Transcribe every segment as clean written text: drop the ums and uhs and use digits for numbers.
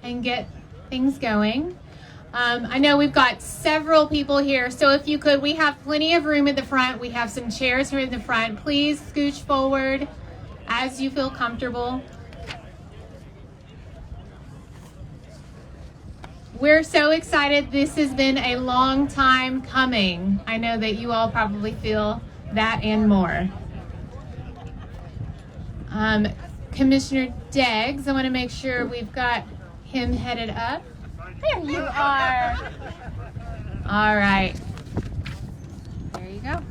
and get things going. I know we've got several people here, so if you could, we have plenty of room at the front. We have some chairs here in the front. Please scooch forward as you feel comfortable. We're so excited. This has been a long time coming. I know that you all probably feel that and more. Commissioner Deggs, I want to make sure we've got him headed up. There you are. All right. There you go.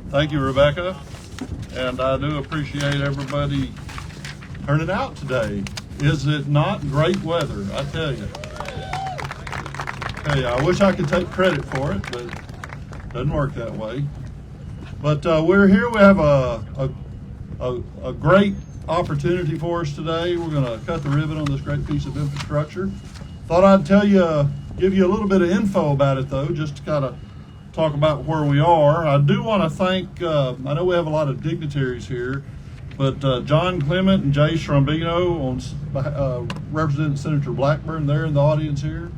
Thank you, Rebecca. And I do appreciate everybody turning out today. Is it not great weather? I tell you. Hey, I wish I could take credit for it, but it doesn't work that way. But we're here. We have a great opportunity for us today. We're going to cut the ribbon on this great piece of infrastructure. Thought I'd give you a little bit of info about it, though, just to kind of talk about where we are. I do want to thank, I know we have a lot of dignitaries here, but John Clement and Jay Strombino, representing Senator Blackburn, they're in the audience here.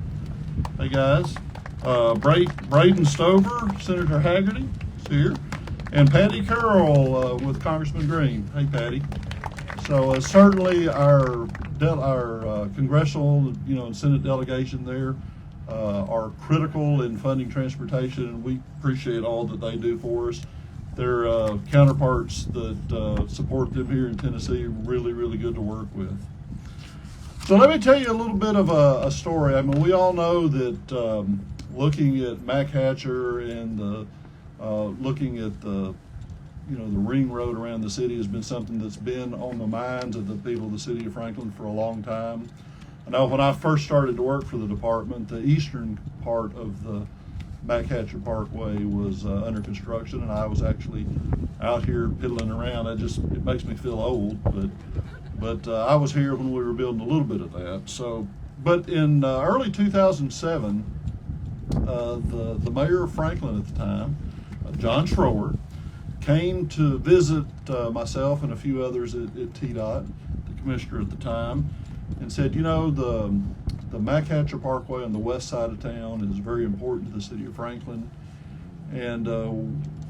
Hey, guys. Braden Stover, Senator Haggerty is here, and Patty Carroll with Congressman Green. Hey, Patty. So certainly our congressional, and Senate delegation there are critical in funding transportation, and we appreciate all that they do for us. Their counterparts that support them here in Tennessee are really, really good to work with. So let me tell you a little bit of a story. I mean, we all know that looking at Mac Hatcher and looking at the ring road around the city has been something that's been on the minds of the people of the city of Franklin for a long time. I know when I first started to work for the department, the eastern part of the Mac Hatcher Parkway was under construction, and I was actually out here piddling around. It makes me feel old, but I was here when we were building a little bit of that. So, but in early 2007, the mayor of Franklin at the time, John Schroer, came to visit myself and a few others at TDOT, the commissioner at the time, and said, the Mac Hatcher Parkway on the west side of town is very important to the city of Franklin, and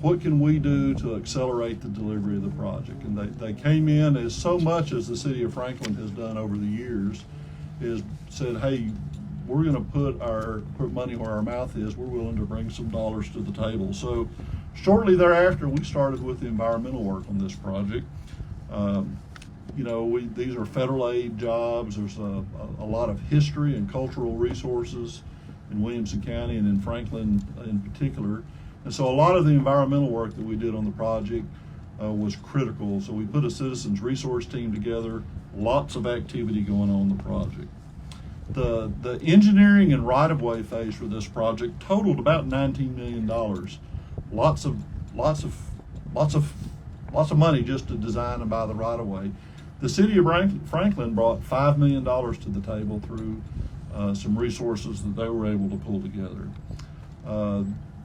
what can we do to accelerate the delivery of the project? And they came in, as so much as the city of Franklin has done over the years, is said, hey, we're going to put money where our mouth is. We're willing to bring some dollars to the table. So shortly thereafter, we started with the environmental work on this project. These are federal aid jobs. There's a lot of history and cultural resources in Williamson County and in Franklin in particular. And so a lot of the environmental work that we did on the project was critical. So we put a citizens resource team together, lots of activity going on in the project. The engineering and right-of-way phase for this project totaled about $19 million. Lots of money just to design and buy the right-of-way. The city of Franklin brought $5 million to the table through some resources that they were able to pull together.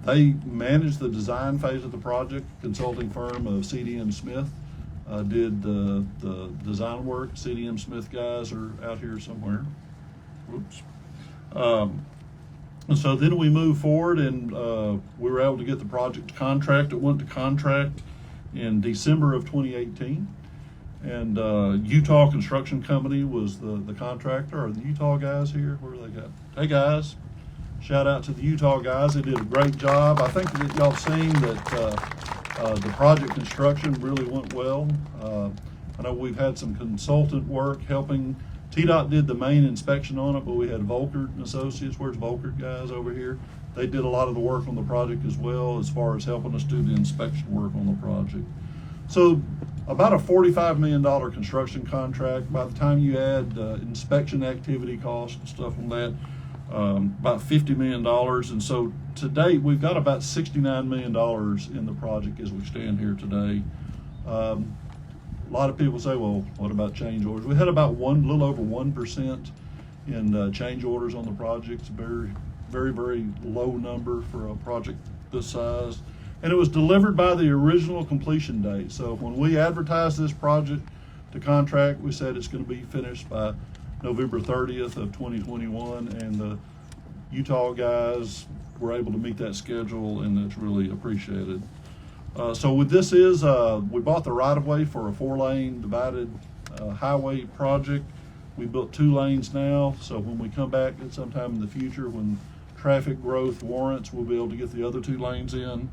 They managed the design phase of the project. Consulting firm of CDM Smith did the design work. CDM Smith guys are out here somewhere. Whoops. And so then we moved forward, and we were able to get the project to contract. It went to contract in December of 2018. And Utah Construction Company was the contractor. Are the Utah guys here? Where are they at? Hey, guys. Shout out to the Utah guys. They did a great job. I think that y'all seen that the project construction really went well. I know we've had some consultant work helping. TDOT did the main inspection on it, but we had Volkert and Associates. Where's Volkert guys over here? They did a lot of the work on the project as well, as far as helping us do the inspection work on the project. So about a $45 million construction contract. By the time you add inspection activity costs and stuff on that, about $50 million. And so to date, we've got about $69 million in the project as we stand here today. A lot of people say, well, what about change orders? We had about a little over 1% in change orders on the project. It's a very, very, very low number for a project this size. And it was delivered by the original completion date. So when we advertised this project to contract, we said it's going to be finished by November 30th of 2021, and the Utah guys were able to meet that schedule, and it's really appreciated. So what this is, we bought the right-of-way for a 4-lane divided highway project. We built 2 lanes now, so when we come back at some time in the future, when traffic growth warrants, we'll be able to get the other 2 lanes in.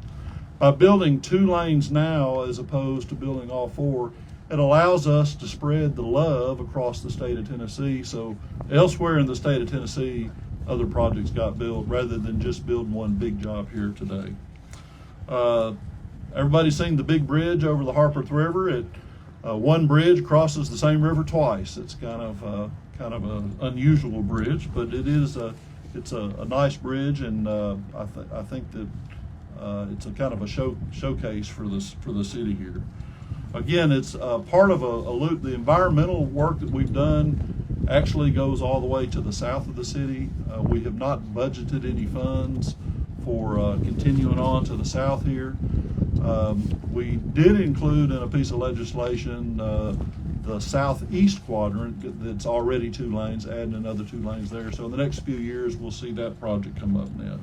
By building 2 lanes now as opposed to building all 4, it allows us to spread the love across the state of Tennessee. So elsewhere in the state of Tennessee, other projects got built rather than just building one big job here today. Everybody's seen the big bridge over the Harpeth River. One bridge crosses the same river twice. It's kind of an unusual bridge, but it's a nice bridge, and I think that it's a kind of a showcase for the city here. Again, it's part of a loop. The environmental work that we've done actually goes all the way to the south of the city. We have not budgeted any funds for continuing on to the south here. We did include in a piece of legislation the southeast quadrant that's already 2 lanes, adding another 2 lanes there. So in the next few years, we'll see that project come up now.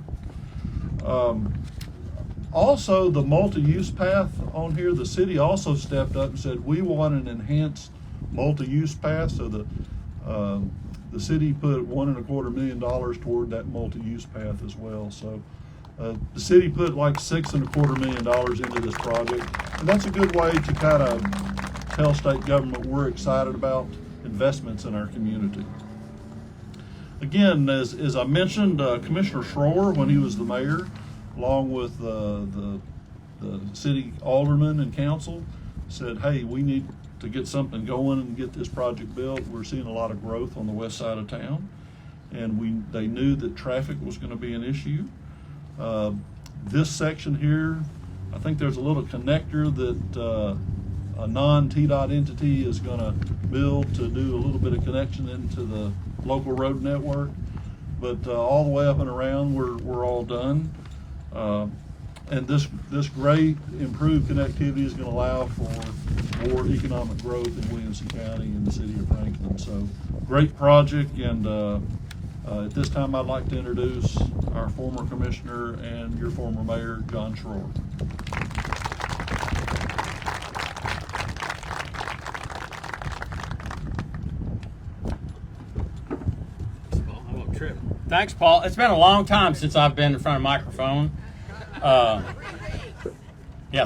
Also, the multi-use path on here, the city also stepped up and said we want an enhanced multi-use path. So the city put $1.25 million toward that multi-use path as well. So the city put like $6.25 million into this project, and that's a good way to kind of tell state government we're excited about investments in our community. Again, as I mentioned, Commissioner Schroer, when he was the mayor, along with the city aldermen and council, said, hey, we need to get something going and get this project built. We're seeing a lot of growth on the west side of town, and they knew that traffic was going to be an issue. This section here, I think there's a little connector that a non-TDOT entity is going to build to do a little bit of connection into the local road network. But all the way up and around, we're all done. And this great improved connectivity is going to allow for more economic growth in Williamson County and the city of Franklin. So great project, and at this time I'd like to introduce our former commissioner and your former mayor, John Schroer. Thanks, Paul. It's been a long time since I've been in front of a microphone.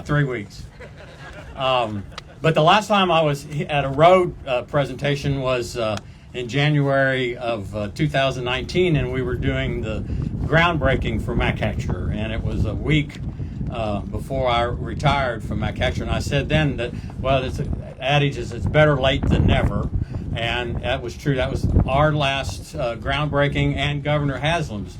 3 weeks. But the last time I was at a road presentation was in January of 2019, and we were doing the groundbreaking for McHatcher, and it was a week before I retired from McHatcher, and I said then that, well, it's adage is it's better late than never. And that was true. That was our last groundbreaking and Governor Haslam's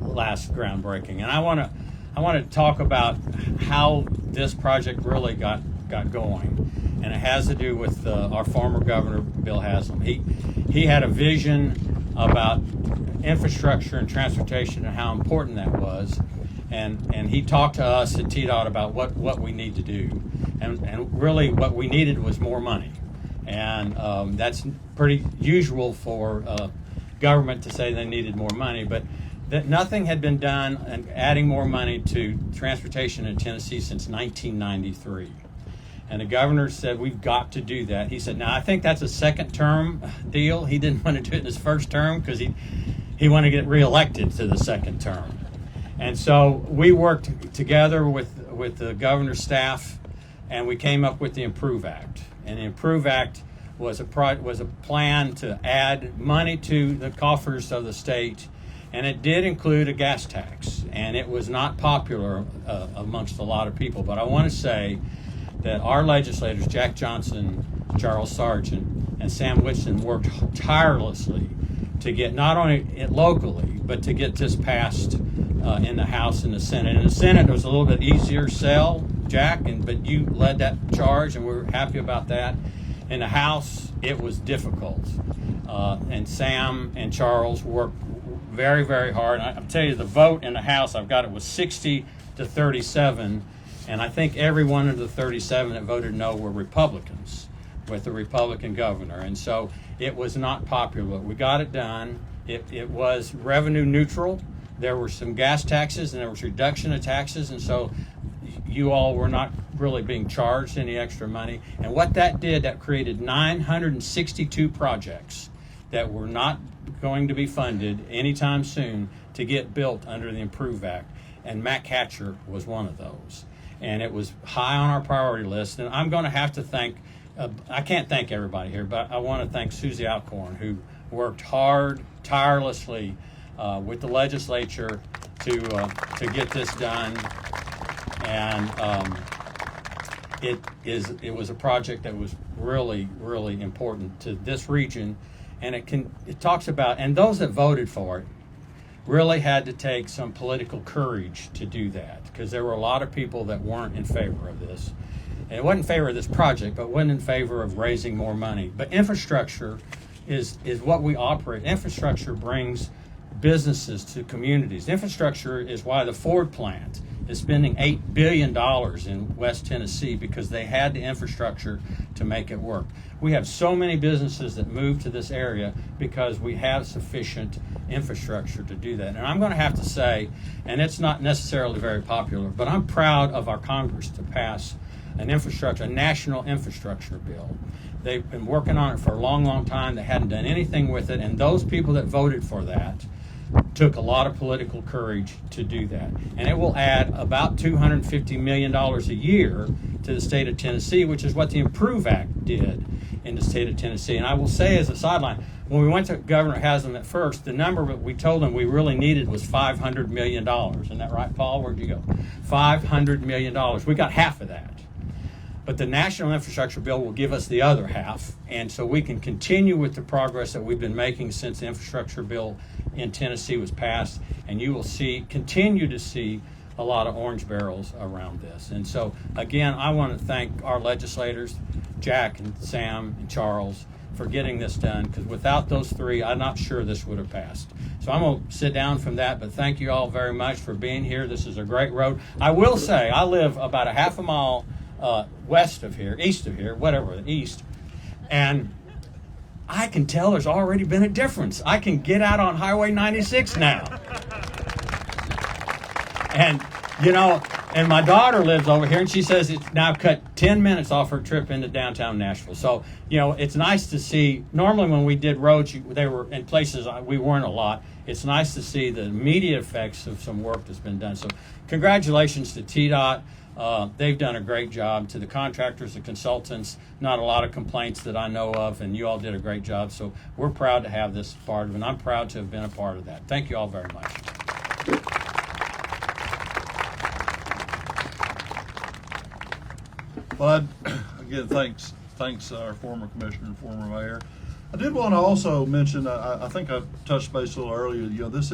last groundbreaking. And I want to talk about how this project really got going. And it has to do with our former governor, Bill Haslam. He had a vision about infrastructure and transportation and how important that was. And he talked to us at TDOT about what we need to do. And really what we needed was more money. And that's pretty usual for government to say they needed more money, but that nothing had been done in adding more money to transportation in Tennessee since 1993. And the governor said, we've got to do that. He said, now I think that's a second term deal. He didn't want to do it in his first term because he wanted to get reelected to the second term. And so we worked together with the governor's staff, and we came up with the Improve Act. And the Improve Act was a plan to add money to the coffers of the state, and it did include a gas tax. And it was not popular amongst a lot of people. But I want to say that our legislators, Jack Johnson, Charles Sargent, and Sam Whitson, worked tirelessly to get not only it locally, but to get this passed in the House and the Senate. In the Senate, it was a little bit easier sell, Jack, but you led that charge, and we're happy about that. In the House, it was difficult, and Sam and Charles worked very, very hard. I'll tell you, the vote in the House, I've got it was 60 to 37, and I think every one of the 37 that voted no were Republicans. with the Republican governor. And so it was not popular. We got it done. It was revenue neutral. There were some gas taxes and there was reduction of taxes, and so you all were not really being charged any extra money. And what that did, that created 962 projects that were not going to be funded anytime soon to get built under the Improve Act. And Mac Hatcher was one of those. And it was high on our priority list. And I'm going to have to thank, I can't thank everybody here, but I want to thank Susie Alcorn, who worked hard, tirelessly with the legislature to get this done. And it was a project that was really, really important to this region. And it talks about, and those that voted for it really had to take some political courage to do that, because there were a lot of people that weren't in favor of this. And it wasn't in favor of this project, but wasn't in favor of raising more money. But infrastructure is what we operate. Infrastructure brings businesses to communities. Infrastructure is why the Ford plant is spending $8 billion in West Tennessee, because they had the infrastructure to make it work. We have so many businesses that move to this area because we have sufficient infrastructure to do that. And I'm going to have to say, and it's not necessarily very popular, but I'm proud of our Congress to pass a national infrastructure bill. They've been working on it for a long, long time. They hadn't done anything with it, and those people that voted for that took a lot of political courage to do that. And it will add about $250 million a year to the state of Tennessee, which is what the Improve Act did in the state of Tennessee. And I will say, as a sideline, when we went to Governor Haslam at first, the number that we told him we really needed was $500 million. Isn't that right, Paul? Where'd you go? $500 million. We got half of that. But the National Infrastructure Bill will give us the other half, and so we can continue with the progress that we've been making since the infrastructure bill in Tennessee was passed, and you will continue to see a lot of orange barrels around this. And so, again, I want to thank our legislators, Jack and Sam and Charles, for getting this done, because without those three, I'm not sure this would have passed. So I'm going to sit down from that, but thank you all very much for being here. This is a great road. I will say, I live about a half a mile east of here, east, and I can tell there's already been a difference. I can get out on Highway 96 now. And, and my daughter lives over here, and she says it's now cut 10 minutes off her trip into downtown Nashville. So, it's nice to see. Normally when we did roads, they were in places we weren't a lot. It's nice to see the immediate effects of some work that's been done. So congratulations to TDOT. They've done a great job. To the contractors, the consultants, not a lot of complaints that I know of, and you all did a great job. So we're proud to have this part of it, and I'm proud to have been a part of that. Thank you all very much. Well, again, thanks our former commissioner and former mayor. I did want to also mention, I think I touched base a little earlier, this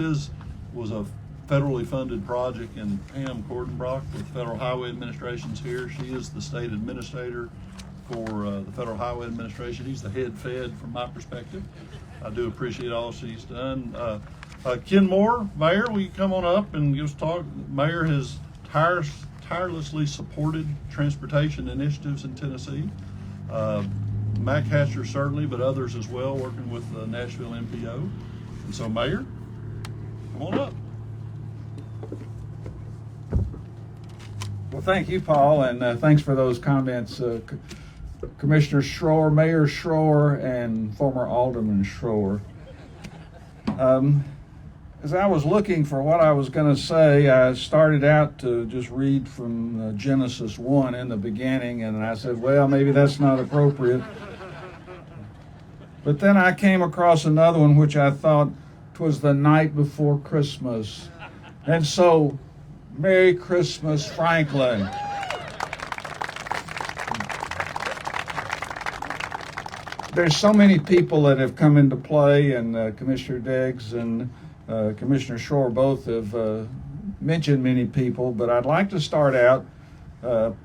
was a federally funded project, and Pam Cordenbrock with Federal Highway Administration's here. She is the state administrator for the Federal Highway Administration. He's the head fed from my perspective. I do appreciate all she's done. Ken Moore, Mayor, will you come on up and give us a talk? Mayor has tirelessly supported transportation initiatives in Tennessee. Mac Hatcher certainly, but others as well, working with the Nashville MPO. And so, Mayor, come on up. Well, thank you, Paul, and thanks for those comments, Commissioner Schroer, Mayor Schroer, and former Alderman Schroer. As I was looking for what I was going to say, I started out to just read from Genesis 1 in the beginning, and I said, well, maybe that's not appropriate. But then I came across another one which I thought was the night before Christmas. And so, Merry Christmas, Franklin. There's so many people that have come into play, and Commissioner Diggs and Commissioner Schroer both have mentioned many people, but I'd like to start out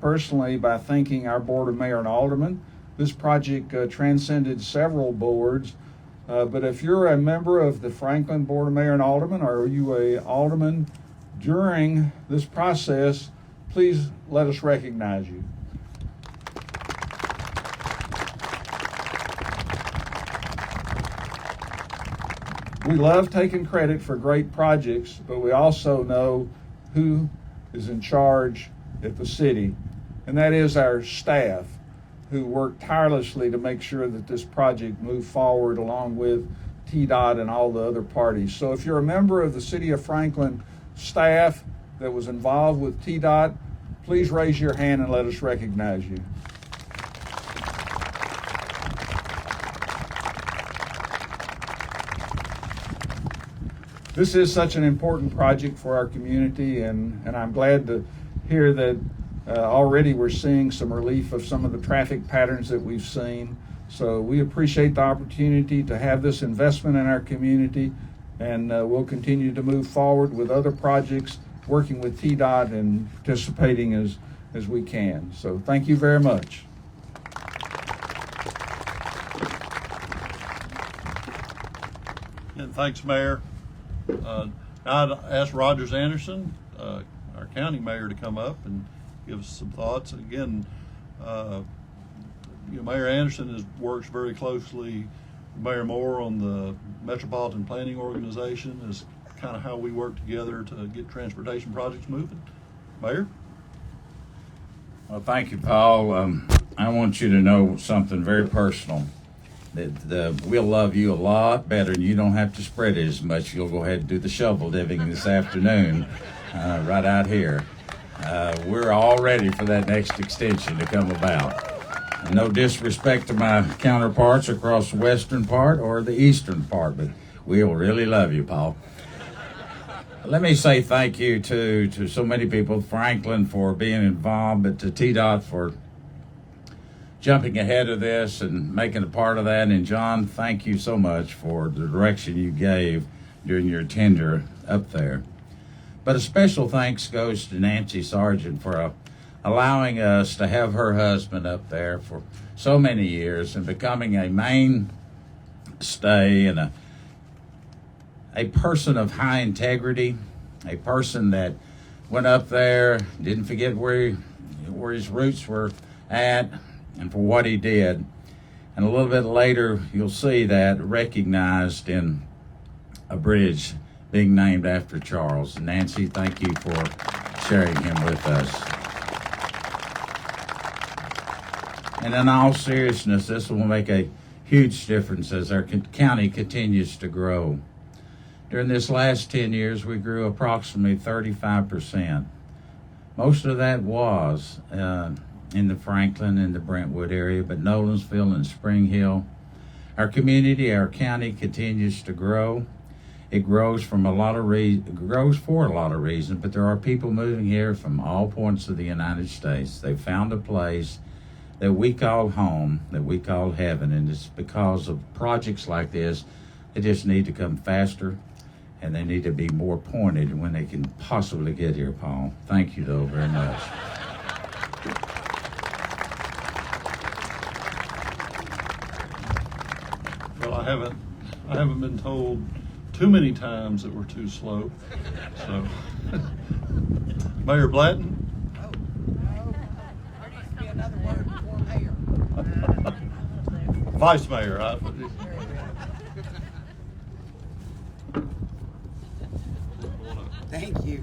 personally by thanking our Board of Mayor and Aldermen. This project transcended several boards, but if you're a member of the Franklin Board of Mayor and Aldermen, or are you a alderman during this process, please let us recognize you. We love taking credit for great projects, but we also know who is in charge at the city, and that is our staff, who work tirelessly to make sure that this project moves forward along with TDOT and all the other parties. So if you're a member of the City of Franklin staff that was involved with TDOT, please raise your hand and let us recognize you. This is such an important project for our community, and I'm glad to hear that already we're seeing some relief of some of the traffic patterns that we've seen. So we appreciate the opportunity to have this investment in our community, and we'll continue to move forward with other projects, working with TDOT and participating as we can. So thank you very much. And thanks, Mayor. Now I'd ask Rogers Anderson, our county mayor, to come up and give us some thoughts. Again, Mayor Anderson works very closely with Mayor Moore on the Metropolitan Planning Organization. Is kind of how we work together to get transportation projects moving. Mayor? Well, thank you, Paul. I want you to know something very personal. That we'll love you a lot better, and you don't have to spread it as much. You'll go ahead and do the shovel digging this afternoon, right out here. We're all ready for that next extension to come about. No disrespect to my counterparts across the western part or the eastern part, but we'll really love you, Paul. Let me say thank you to so many people, Franklin for being involved, but to TDOT for jumping ahead of this and making a part of that. And John, thank you so much for the direction you gave during your tenure up there. But a special thanks goes to Nancy Sargent for allowing us to have her husband up there for so many years and becoming a mainstay and a person of high integrity, a person that went up there, didn't forget where his roots were at, and for what he did. And a little bit later, you'll see that recognized in a bridge being named after Charles. Nancy, thank you for sharing him with us. And in all seriousness, this will make a huge difference as our county continues to grow. During this last 10 years, we grew approximately 35%. Most of that was in the Franklin and the Brentwood area, but Nolensville and Spring Hill. Our community, our county continues to grow. It grows for a lot of reasons, but there are people moving here from all points of the United States. They found a place that we call home, that we call heaven, and it's because of projects like this. They just need to come faster, and they need to be more pointed when they can possibly get here, Paul. Thank you, though, very much. Well, I haven't been told too many times that we're too slow. So, Mayor Blatton. Vice Mayor. Thank you.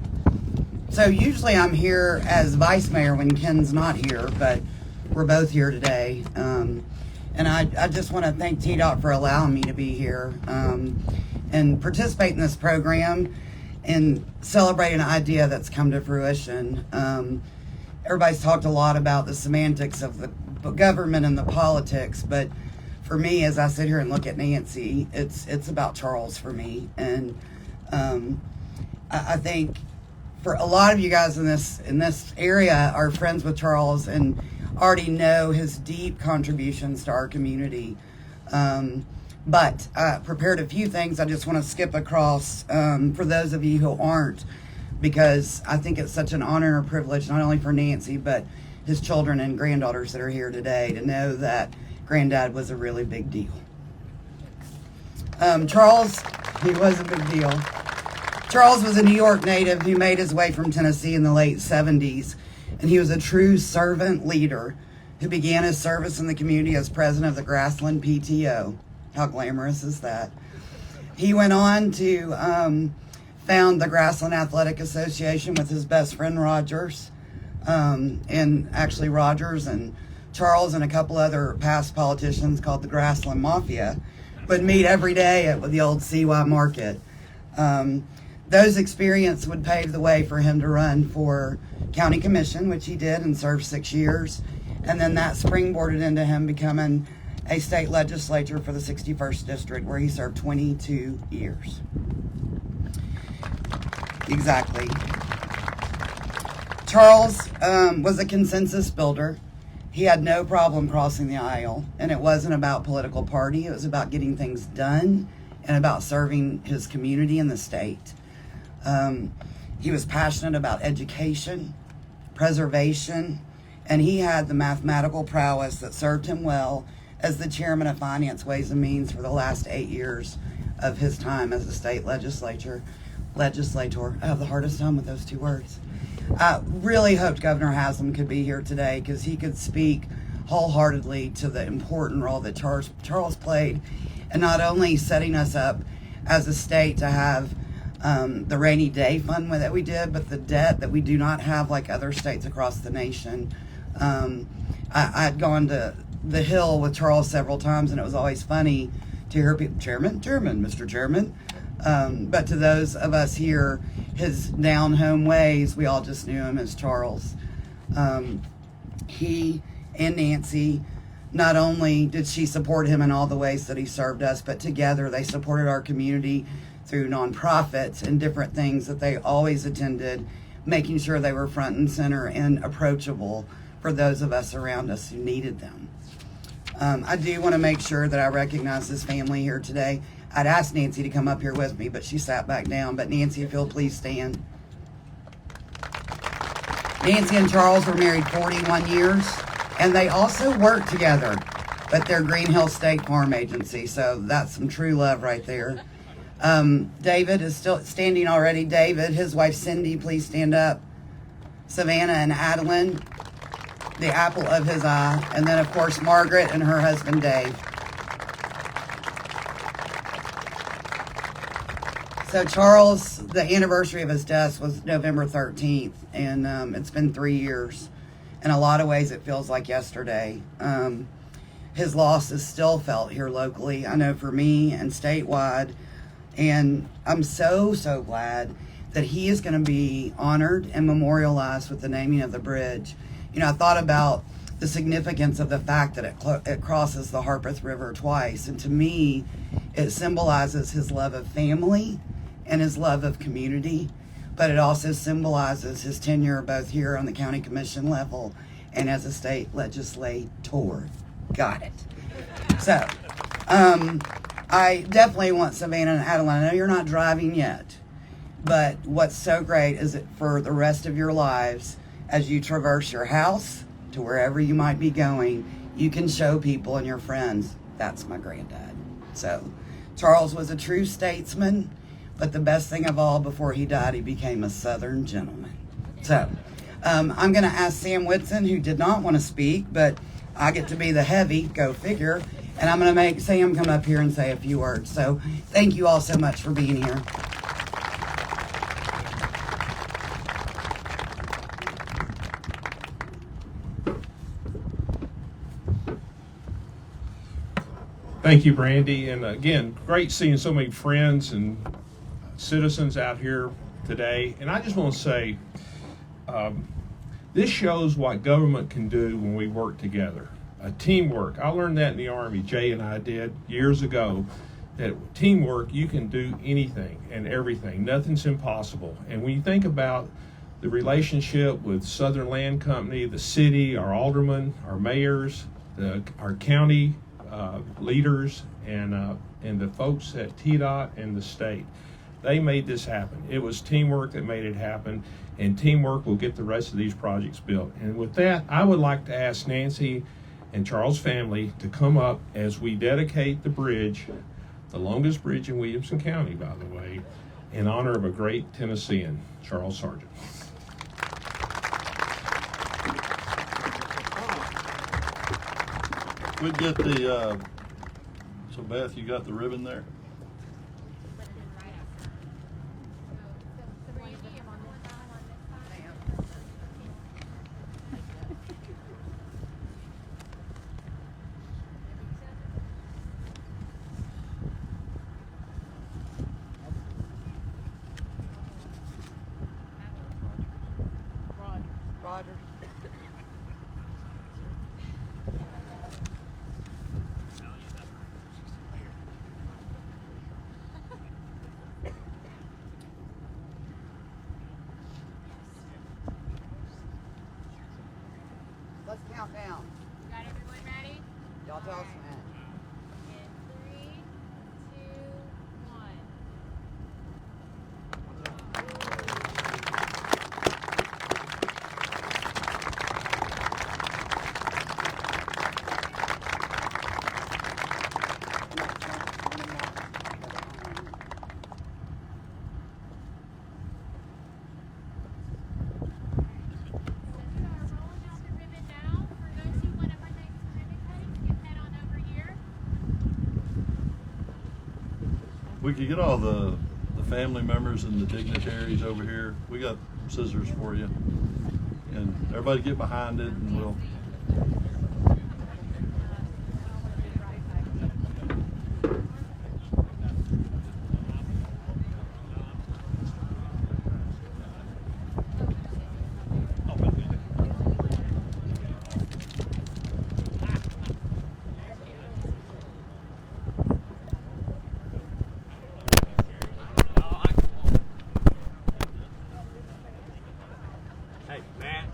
So usually I'm here as Vice Mayor when Ken's not here, but we're both here today. And I just want to thank TDOT for allowing me to be here and participate in this program and celebrate an idea that's come to fruition. Everybody's talked a lot about the semantics of the government and the politics, but for me, as I sit here and look at Nancy, it's about Charles for me. And I think for a lot of you guys in this area are friends with Charles and already know his deep contributions to our community. But I prepared a few things I just want to skip across for those of you who aren't, because I think it's such an honor and a privilege, not only for Nancy, but his children and granddaughters that are here today, to know that Granddad was a really big deal. Charles, he was a big deal. Charles was a New York native who made his way from Tennessee in the late 70s, and he was a true servant leader who began his service in the community as president of the Grassland PTO. How glamorous is that? He went on to found the Grassland Athletic Association with his best friend Rogers, and actually Rogers and Charles and a couple other past politicians called the Grassland Mafia would meet every day at the old CY Market. Those experiences would pave the way for him to run for county commission, which he did and served 6 years. And then that springboarded into him becoming a state legislator for the 61st District, where he served 22 years. Exactly. Charles was a consensus builder. He had no problem crossing the aisle, and it wasn't about political party. It was about getting things done and about serving his community and the state. He was passionate about education, preservation, and he had the mathematical prowess that served him well as the chairman of Finance, Ways and Means for the last 8 years of his time as a state legislator. I have the hardest time with those two words. I really hoped Governor Haslam could be here today because he could speak wholeheartedly to the important role that Charles played in not only setting us up as a state to have the rainy day fund that we did, but the debt that we do not have like other states across the nation. I'd gone to the Hill with Charles several times, and it was always funny to hear people, Chairman, Mr. Chairman. But to those of us here, his down-home ways, we all just knew him as Charles. He and Nancy, not only did she support him in all the ways that he served us, but together they supported our community through nonprofits and different things that they always attended, making sure they were front and center and approachable for those of us around us who needed them. I do want to make sure that I recognize this family here today. I'd asked Nancy to come up here with me, but she sat back down. But Nancy, if you'll please stand. Nancy and Charles were married 41 years, and they also worked together at their Green Hill State Farm Agency. So that's some true love right there. David is still standing already. David, his wife Cindy, please stand up. Savannah and Adeline, the apple of his eye. And then, of course, Margaret and her husband, Dave. So Charles, the anniversary of his death was November 13th, and it's been 3 years. In a lot of ways, it feels like yesterday. His loss is still felt here locally, I know for me and statewide. And I'm so glad that he is going to be honored and memorialized with the naming of the bridge. You know, I thought about the significance of the fact that it crosses the Harpeth River twice. And to me, it symbolizes his love of family and his love of community. But it also symbolizes his tenure both here on the county commission level and as a state legislator. Got it. So, I definitely want Savannah and Adeline. I know you're not driving yet, but what's so great is that for the rest of your lives, as you traverse your house to wherever you might be going, you can show people and your friends, that's my granddad. So Charles was a true statesman, but the best thing of all, before he died, he became a Southern gentleman. So I'm going to ask Sam Whitson, who did not want to speak, but I get to be the heavy, go figure. And I'm going to make Sam come up here and say a few words. So thank you all so much for being here. Thank you, Brandy. And again, great seeing so many friends and citizens out here today. And I just want to say, this shows what government can do when we work together. Teamwork. I learned that in the Army. Jay and I did years ago. That teamwork, you can do anything and everything. Nothing's impossible. And when you think about the relationship with Southern Land Company, the city, our aldermen, our mayors, our county leaders, and the folks at TDOT and the state, they made this happen. It was teamwork that made it happen, and teamwork will get the rest of these projects built. And with that, I would like to ask Nancy and Charles' family to come up as we dedicate the bridge, the longest bridge in Williamson County, by the way, in honor of a great Tennessean, Charles Sargent. We'd get the, so Beth, you got the ribbon there? Let's count down. Got everyone ready? Y'all tell us when. In 3, 2, 1. Rolling out the ribbon now. For those who want to partake in ribbon cutting, skip head on over here. We could get all the family members and the dignitaries over here. We got scissors for you. And everybody get behind it and we'll. Hey, Matt.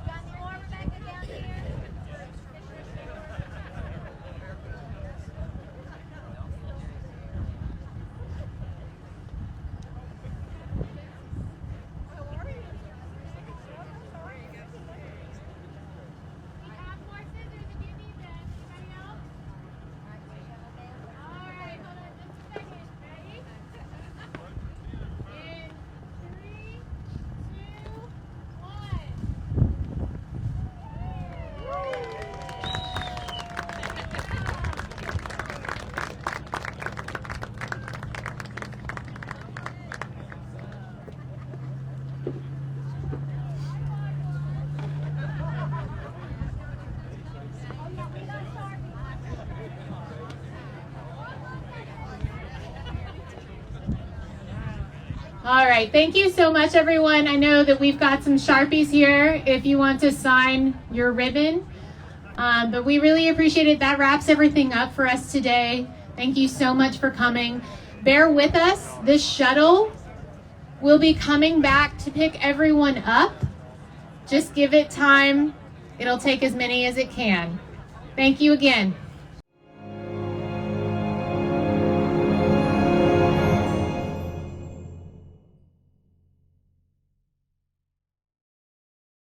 Got any more, Rebecca, down here? We have more scissors if you need them. Anybody else? All right, hold on just a second. Ready? In 3, 2, 1. All right, thank you so much, everyone. I know that we've got some Sharpies here if you want to sign your ribbon. But we really appreciate it. That wraps everything up for us today. Thank you so much for coming. Bear with us. This shuttle will be coming back to pick everyone up. Just give it time. It'll take as many as it can. Thank you again.